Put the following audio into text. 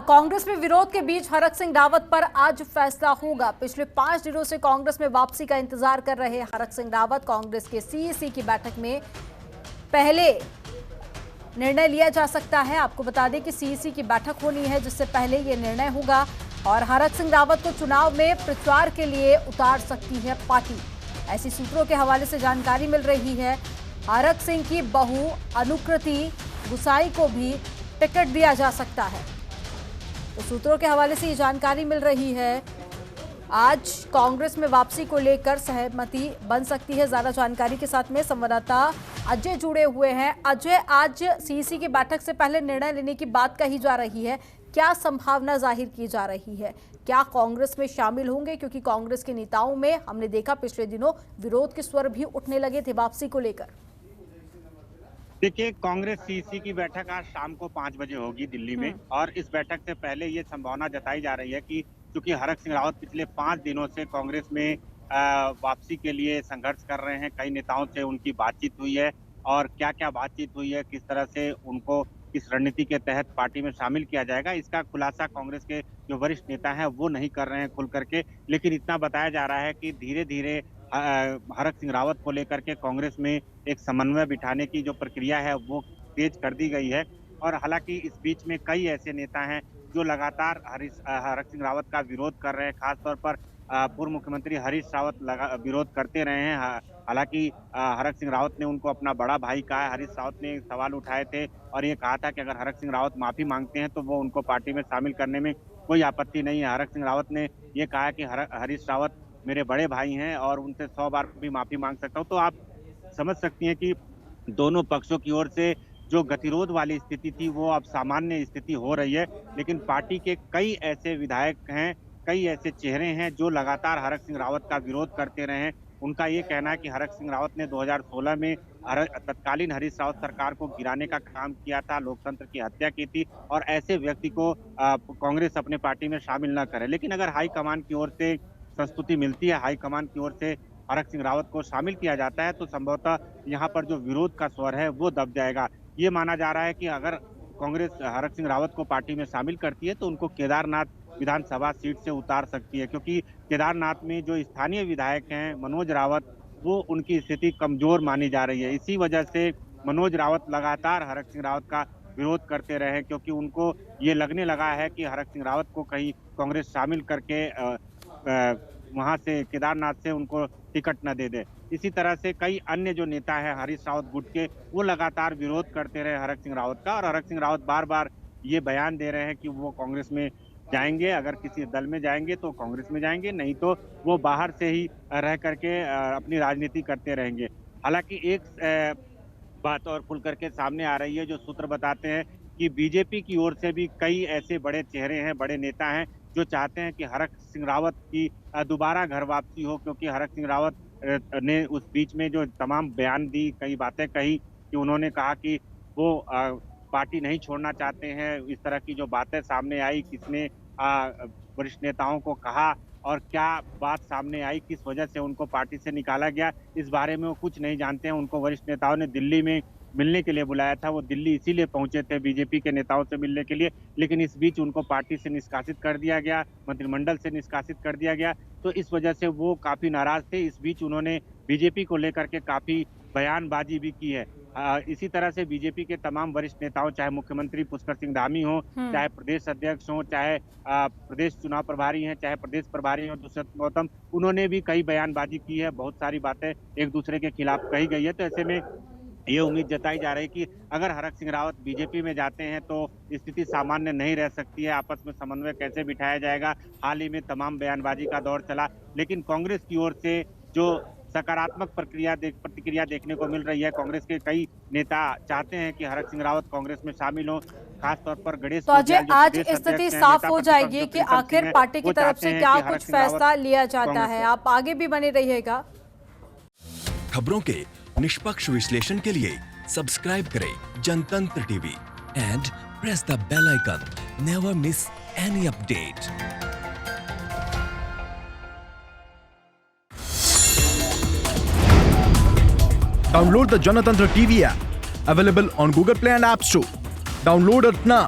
कांग्रेस में विरोध के बीच हरक सिंह रावत पर आज फैसला होगा। पिछले 5 दिनों से कांग्रेस में वापसी का इंतजार कर रहे हरक सिंह रावत कांग्रेस के सीईसी की बैठक में पहले निर्णय लिया जा सकता है। आपको बता दें कि सीईसी की बैठक होनी है जिससे पहले ये निर्णय होगा और हरक सिंह रावत को चुनाव में प्रचार के लिए उतार सकती है पार्टी। ऐसी सूत्रों के हवाले से जानकारी मिल रही है। हरक सिंह की बहू अनुकृति गुसाई को भी टिकट दिया जा सकता है। तो सूत्रों के हवाले से ये जानकारी मिल रही है। आज कांग्रेस में वापसी को लेकर सहमति बन सकती है। ज्यादा जानकारी के साथ में संवाददाता अजय जुड़े हुए हैं। अजय, आज सीईसी की बैठक से पहले निर्णय लेने की बात कही जा रही है, क्या संभावना जाहिर की जा रही है? क्या कांग्रेस में शामिल होंगे? क्योंकि कांग्रेस के नेताओं में हमने देखा पिछले दिनों विरोध के स्वर भी उठने लगे थे वापसी को लेकर। देखिए, कांग्रेस सीईसी की बैठक आज शाम को 5 बजे होगी दिल्ली में और इस बैठक से पहले ये संभावना जताई जा रही है कि चूंकि हरक सिंह रावत पिछले 5 दिनों से कांग्रेस में वापसी के लिए संघर्ष कर रहे हैं, कई नेताओं से उनकी बातचीत हुई है और क्या क्या बातचीत हुई है, किस तरह से उनको किस रणनीति के तहत पार्टी में शामिल किया जाएगा, इसका खुलासा कांग्रेस के जो वरिष्ठ नेता हैं वो नहीं कर रहे हैं खुल करके। लेकिन इतना बताया जा रहा है कि धीरे धीरे हरक सिंह रावत को लेकर के कांग्रेस में एक समन्वय बिठाने की जो प्रक्रिया है वो तेज कर दी गई है। और हालांकि इस बीच में कई ऐसे नेता हैं जो लगातार हरक सिंह रावत का विरोध कर रहे हैं। खासतौर पर पूर्व मुख्यमंत्री हरीश रावत विरोध करते रहे हैं। हालांकि हरक सिंह रावत ने उनको अपना बड़ा भाई कहा है। हरीश रावत ने सवाल उठाए थे और ये कहा था कि अगर हरक सिंह रावत माफी मांगते हैं तो वो उनको पार्टी में शामिल करने में कोई आपत्ति नहीं है। हरक सिंह रावत ने ये कहा कि हरीश रावत मेरे बड़े भाई हैं और उनसे 100 बार भी माफी मांग सकता हूं। तो आप समझ सकती हैं कि दोनों पक्षों की ओर से जो गतिरोध वाली स्थिति थी वो अब सामान्य स्थिति हो रही है। लेकिन पार्टी के कई ऐसे विधायक हैं, कई ऐसे चेहरे हैं जो लगातार हरक सिंह रावत का विरोध करते रहे हैं। उनका ये कहना है कि हरक सिंह रावत ने 2016 में तत्कालीन हरीश रावत सरकार को गिराने का काम किया था, लोकतंत्र की हत्या की थी और ऐसे व्यक्ति को कांग्रेस अपने पार्टी में शामिल न करे। लेकिन अगर हाईकमान की ओर से संस्तुति मिलती है, हाईकमान की ओर से हरक सिंह रावत को शामिल किया जाता है तो संभवतः यहाँ पर जो विरोध का स्वर है वो दब जाएगा। ये माना जा रहा है कि अगर कांग्रेस हरक सिंह रावत को पार्टी में शामिल करती है तो उनको केदारनाथ विधानसभा सीट से उतार सकती है, क्योंकि केदारनाथ में जो स्थानीय विधायक हैं मनोज रावत, वो उनकी स्थिति कमजोर मानी जा रही है। इसी वजह से मनोज रावत लगातार हरक सिंह रावत का विरोध करते रहे, क्योंकि उनको ये लगने लगा है कि हरक सिंह रावत को कहीं कांग्रेस शामिल करके वहां से केदारनाथ से उनको टिकट न दे दे। इसी तरह से कई अन्य जो नेता हैं हरीश रावत गुट के, वो लगातार विरोध करते रहे हरक सिंह रावत का और हरक सिंह रावत बार बार ये बयान दे रहे हैं कि वो कांग्रेस में जाएंगे, अगर किसी दल में जाएंगे तो कांग्रेस में जाएंगे, नहीं तो वो बाहर से ही रह करके अपनी राजनीति करते रहेंगे। हालांकि एक बात और खुल करके सामने आ रही है, जो सूत्र बताते हैं कि बीजेपी की ओर से भी कई ऐसे बड़े चेहरे हैं, बड़े नेता हैं जो चाहते हैं कि हरक सिंह रावत की दोबारा घर वापसी हो, क्योंकि हरक सिंह रावत ने उस बीच में जो तमाम बयान दी, कई बातें कही कि उन्होंने कहा कि वो पार्टी नहीं छोड़ना चाहते हैं। इस तरह की जो बातें सामने आई, किसने वरिष्ठ नेताओं को कहा और क्या बात सामने आई, किस वजह से उनको पार्टी से निकाला गया, इस बारे में वो कुछ नहीं जानते हैं। उनको वरिष्ठ नेताओं ने दिल्ली में मिलने के लिए बुलाया था, वो दिल्ली इसीलिए पहुंचे थे बीजेपी के नेताओं से मिलने के लिए, लेकिन इस बीच उनको पार्टी से निष्कासित कर दिया गया, मंत्रिमंडल से निष्कासित कर दिया गया। तो इस वजह से वो काफी नाराज थे। इस बीच उन्होंने बीजेपी को लेकर के काफी बयानबाजी भी की है। इसी तरह से बीजेपी के तमाम वरिष्ठ नेताओं, चाहे मुख्यमंत्री पुष्कर सिंह धामी हो, चाहे प्रदेश अध्यक्ष हो, चाहे प्रदेश चुनाव प्रभारी हैं, चाहे प्रदेश प्रभारी हो दुष्यंत गौतम, उन्होंने भी कई बयानबाजी की है। बहुत सारी बातें एक दूसरे के खिलाफ कही गई है। तो ऐसे में ये उम्मीद जताई जा रही है कि अगर हरक सिंह रावत बीजेपी में जाते हैं तो स्थिति सामान्य नहीं रह सकती है। आपस में समन्वय कैसे बिठाया जाएगा, हाल ही में तमाम बयानबाजी का दौर चला, लेकिन कांग्रेस की ओर से जो सकारात्मक प्रतिक्रिया देखने को मिल रही है। कांग्रेस के कई नेता चाहते हैं कि हरक सिंह रावत कांग्रेस में शामिल हो, खासतौर पर गणेश। तो अजय, आज स्थिति साफ हो जाएगी कि आखिर पार्टी की तरफ से क्या कुछ फैसला लिया जाता है। आप आगे भी बने रहिएगा। खबरों के निष्पक्ष विश्लेषण के लिए सब्सक्राइब करें Janatantra TV and press the bell icon. Never miss any update. Download the Janatantra TV app, available on Google Play and App Store. Download it now.